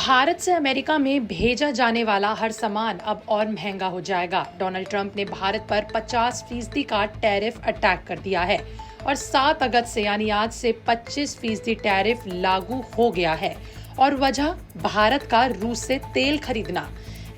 भारत से अमेरिका में भेजा जाने वाला हर सामान अब और महंगा हो जाएगा। डोनाल्ड ट्रंप ने भारत पर 50% का टैरिफ अटैक कर दिया है और 7 अगस्त से यानी आज से 25% टैरिफ लागू हो गया है। और वजह भारत का रूस से तेल खरीदना।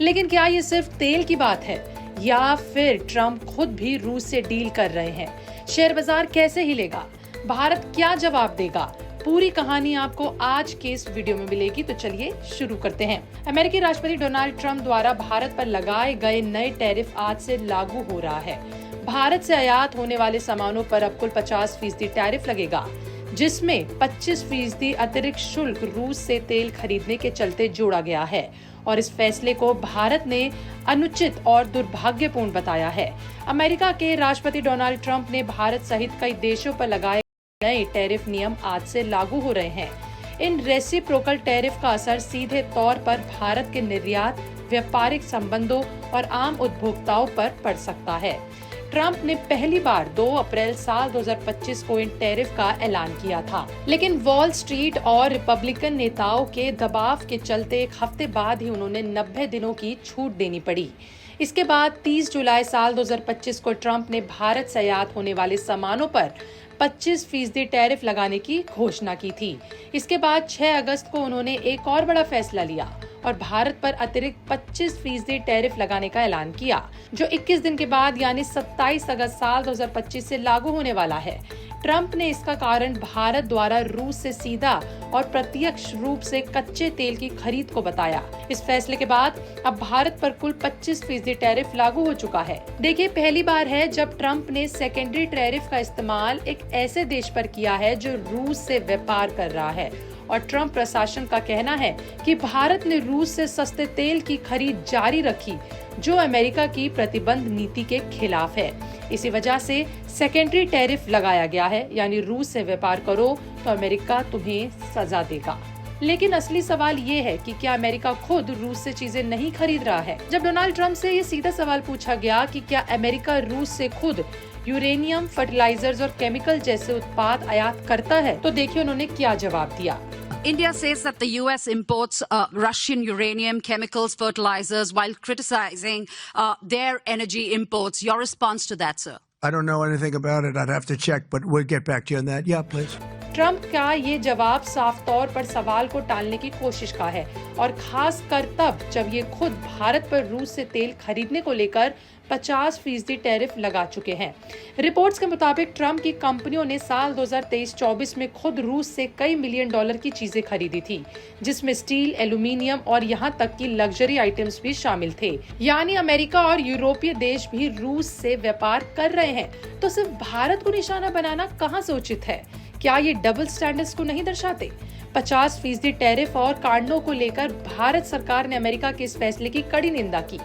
लेकिन क्या ये सिर्फ तेल की बात है या फिर ट्रंप खुद भी रूस से डील कर रहे हैं? शेयर बाजार कैसे हिलेगा? भारत क्या जवाब देगा? पूरी कहानी आपको आज के इस वीडियो में मिलेगी, तो चलिए शुरू करते हैं। अमेरिकी राष्ट्रपति डोनाल्ड ट्रंप द्वारा भारत पर लगाए गए नए टैरिफ आज से लागू हो रहा है। भारत से आयात होने वाले सामानों पर अब कुल 50% टैरिफ लगेगा, जिसमें 25% अतिरिक्त शुल्क रूस से तेल खरीदने के चलते जोड़ा गया है। और इस फैसले को भारत ने अनुचित और दुर्भाग्यपूर्ण बताया है। अमेरिका के राष्ट्रपति डोनाल्ड ट्रंप ने भारत सहित कई देशों पर लगाए नए टैरिफ नियम आज से लागू हो रहे हैं। इन रेसिप्रोकल टैरिफ का असर सीधे तौर पर भारत के निर्यात, व्यापारिक संबंधों और आम उपभोक्ताओं पर पड़ सकता है। ट्रंप ने पहली बार 2 अप्रैल साल 2025 को इन टैरिफ का ऐलान किया था, लेकिन वॉल स्ट्रीट और रिपब्लिकन नेताओं के दबाव के चलते एक हफ्ते बाद ही उन्होंने 90 दिनों की छूट देनी पड़ी। इसके बाद 30 जुलाई साल 2025 को ट्रंप ने भारत से आयात होने वाले सामानों पर 25% टैरिफ लगाने की घोषणा की थी। इसके बाद 6 अगस्त को उन्होंने एक और बड़ा फैसला लिया और भारत पर अतिरिक्त 25% टैरिफ लगाने का ऐलान किया, जो 21 दिन के बाद यानी 27 अगस्त साल 2025 से लागू होने वाला है। ट्रंप ने इसका कारण भारत द्वारा रूस से सीधा और प्रत्यक्ष रूप से कच्चे तेल की खरीद को बताया। इस फैसले के बाद अब भारत पर कुल 25% टैरिफ लागू हो चुका है। देखिए, पहली बार है जब ट्रंप ने सेकेंडरी टैरिफ का इस्तेमाल एक ऐसे देश पर किया है जो रूस से व्यापार कर रहा है। और ट्रंप प्रशासन का कहना है कि भारत ने रूस से सस्ते तेल की खरीद जारी रखी, जो अमेरिका की प्रतिबंध नीति के खिलाफ है। इसी वजह से सेकेंडरी टैरिफ लगाया गया है, यानी रूस से व्यापार करो तो अमेरिका तुम्हें सजा देगा। लेकिन असली सवाल ये है कि क्या अमेरिका खुद रूस से चीजें नहीं खरीद रहा है? जब डोनाल्ड ट्रंप से ये सीधा सवाल पूछा गया कि क्या अमेरिका रूस से खुद यूरेनियम, फर्टिलाइजर्स और केमिकल जैसे उत्पाद आयात करता है, तो देखिए उन्होंने क्या जवाब दिया। India says that the US imports Russian uranium, chemicals, fertilizers, while criticizing their energy imports. Your response to that, sir? I don't know anything about it. I'd have to check, but we'll get back to you on that. Yeah, please. Trump का ये जवाब साफ तौर पर सवाल को टालने की कोशिश का है, और खास कर तब जब ये खुद भारत पर रूस से तेल खरीदने को लेकर 50% टैरिफ लगा चुके हैं। रिपोर्ट्स के मुताबिक ट्रंप की कंपनियों ने साल 2023-24 में खुद रूस से कई मिलियन डॉलर की चीजें खरीदी थी, जिसमें स्टील, एल्यूमिनियम और यहाँ तक कि लग्जरी आइटम्स भी शामिल थे। यानी अमेरिका और यूरोपीय देश भी रूस से व्यापार कर रहे हैं। तो सिर्फ भारत को निशाना बनाना कहाँ से उचित है? क्या ये डबल स्टैंडर्ड्स को नहीं दर्शाते? 50% टैरिफ और कारणों को लेकर भारत सरकार ने अमेरिका के इस फैसले की कड़ी निंदा की।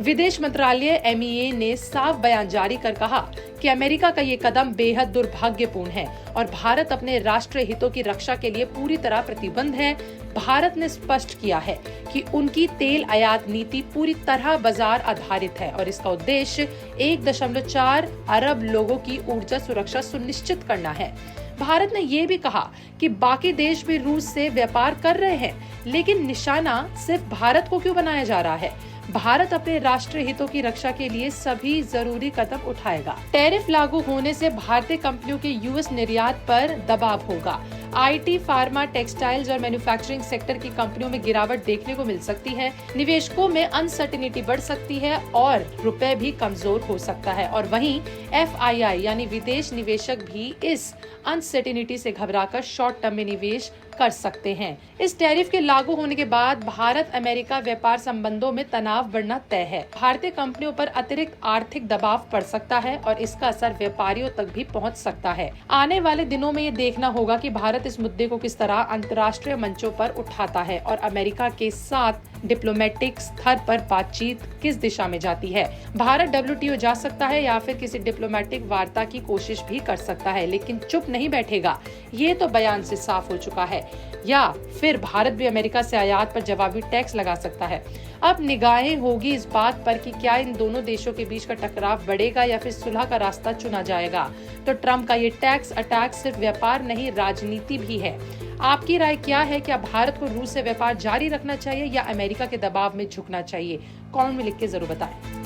विदेश मंत्रालय MEA ने साफ बयान जारी कर कहा कि अमेरिका का ये कदम बेहद दुर्भाग्यपूर्ण है और भारत अपने राष्ट्रीय हितों की रक्षा के लिए पूरी तरह प्रतिबद्ध है। भारत ने स्पष्ट किया है कि उनकी तेल आयात नीति पूरी तरह बाजार आधारित है और इसका उद्देश्य 1.4 अरब लोगों की ऊर्जा सुरक्षा सुनिश्चित करना है। भारत ने ये भी कहा कि बाकी देश भी रूस से व्यापार कर रहे हैं, लेकिन निशाना सिर्फ भारत को क्यों बनाया जा रहा है? भारत अपने राष्ट्रीय हितों की रक्षा के लिए सभी जरूरी कदम उठाएगा। टैरिफ लागू होने से भारतीय कंपनियों के US निर्यात पर दबाव होगा। IT, फार्मा, टेक्सटाइल्स और मैन्युफैक्चरिंग सेक्टर की कंपनियों में गिरावट देखने को मिल सकती है। निवेशकों में अनसर्टेनिटी बढ़ सकती है और रुपए भी कमजोर हो सकता है। और वहीं FII यानी विदेश निवेशक भी इस अनसर्टेनिटी से घबराकर शॉर्ट टर्म में निवेश कर सकते हैं। इस टैरिफ के लागू होने के बाद भारत अमेरिका व्यापार संबंधों में तनाव बढ़ना तय है। भारतीय कंपनियों पर अतिरिक्त आर्थिक दबाव पड़ सकता है और इसका असर व्यापारियों तक भी पहुंच सकता है। आने वाले दिनों में ये देखना होगा कि भारत इस मुद्दे को किस तरह अंतर्राष्ट्रीय मंचों पर उठाता है और अमेरिका के साथ डिप्लोमेटिक स्तर पर बातचीत किस दिशा में जाती है। भारत WTO जा सकता है या फिर किसी डिप्लोमेटिक वार्ता की कोशिश भी कर सकता है, लेकिन चुप नहीं बैठेगा, ये तो बयान से साफ हो चुका है। या फिर भारत भी अमेरिका से आयात पर जवाबी टैक्स लगा सकता है। अब निगाहें होगी इस बात पर कि क्या इन दोनों देशों के बीच का टकराव बढ़ेगा या फिर सुलह का रास्ता चुना जाएगा। तो ट्रंप का ये टैक्स अटैक सिर्फ व्यापार नहीं, राजनीति भी है। आपकी राय क्या है? क्या भारत को रूस से व्यापार जारी रखना चाहिए या अमेरिका के दबाव में झुकना चाहिए? कमेंट में लिख के जरूर बताएं।